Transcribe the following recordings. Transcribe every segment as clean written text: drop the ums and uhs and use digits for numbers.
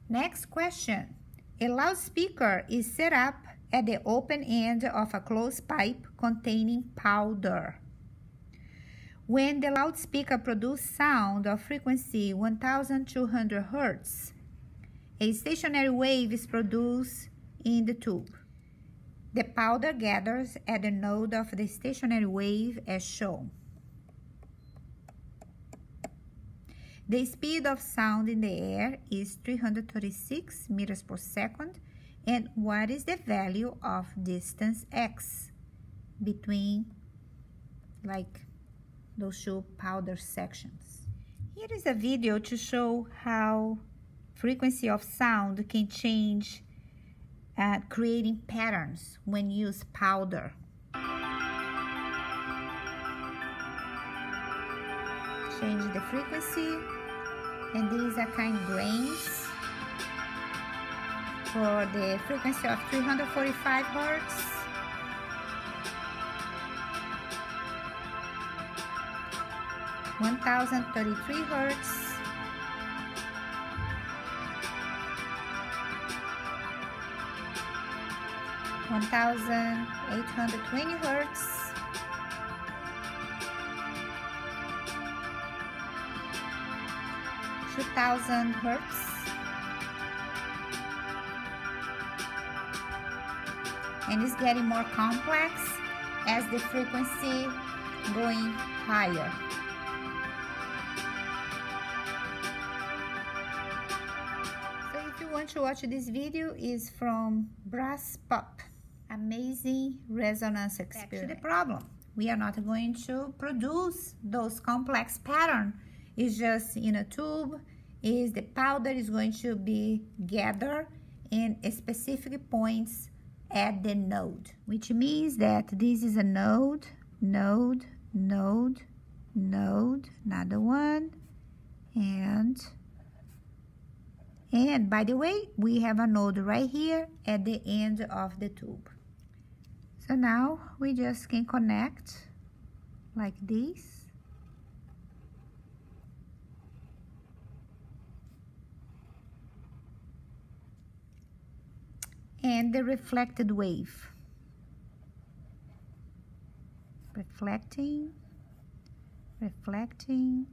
Next question. A loudspeaker is set up at the open end of a closed pipe containing powder. When the loudspeaker produces sound of frequency 1200 Hz, a stationary wave is produced in the tube. The powder gathers at the node of the stationary wave as shown. The speed of sound in the air is 336 meters per second. And what is the value of distance x between those two powder sections? Here is a video to show how frequency of sound can change, creating patterns when you use powder. Change the frequency, and these are kind of grains for the frequency of 345 Hz. (1033 Hz). 1820 Hz. 2000 Hz. And it's getting more complex as the frequency going higher. So if you want to watch this video, is from Brass Pop, Amazing Resonance Experiment. Back to the problem. We are not going to produce those complex patterns. It's just in a tube. The powder is going to be gathered in specific points at the node, which means that this is a node, node, node, node, another one, and by the way, we have a node right here at the end of the tube. So now we just can connect like this. And the reflected wave. Reflecting, reflecting.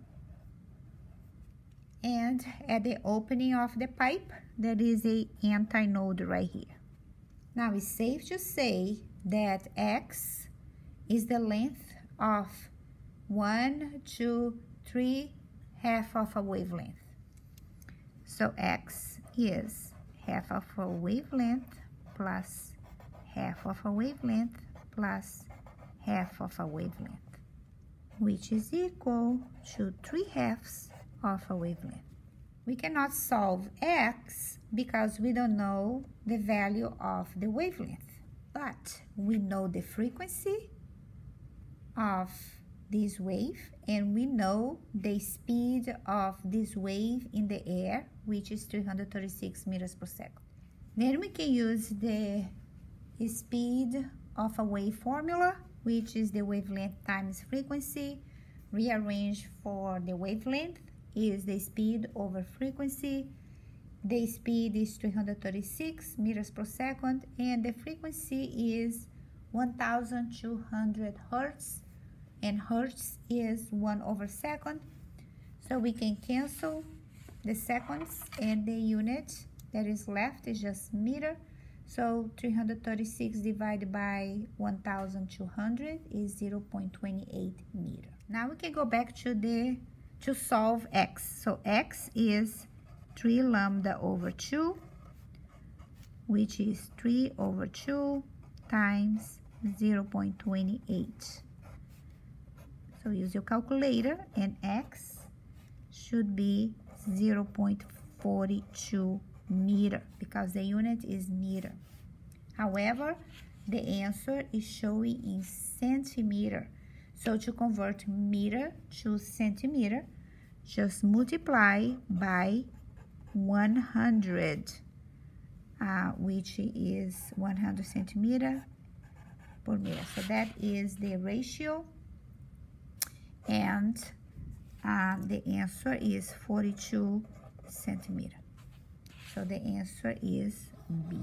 And at the opening of the pipe, there is a antinode right here. Now it's safe to say that X is the length of 1, 2, 3 half of a wavelength. So X is half of a wavelength plus half of a wavelength plus half of a wavelength, which is equal to 3/2 of a wavelength. We cannot solve X because we don't know the value of the wavelength, but we know the frequency of this wave, and we know the speed of this wave in the air, which is 336 meters per second. Then we can use the speed of a wave formula, which is the wavelength times frequency. Rearrange for the wavelength is the speed over frequency. The speed is 336 meters per second, and the frequency is 1200 Hz, and Hertz is 1/2. So we can cancel the seconds, and the unit that is left is just meter. So 336 divided by 1200 is 0.28 meter. Now we can go back to solve X. So X is 3 lambda over 2, which is 3/2 times 0.28. So use your calculator, and X should be 0.42 meter because the unit is meter. However, the answer is showing in centimeter. So to convert meter to centimeter, just multiply by 100, which is 100 centimeter per meter. So that is the ratio, and the answer is 42 centimeter. So the answer is B.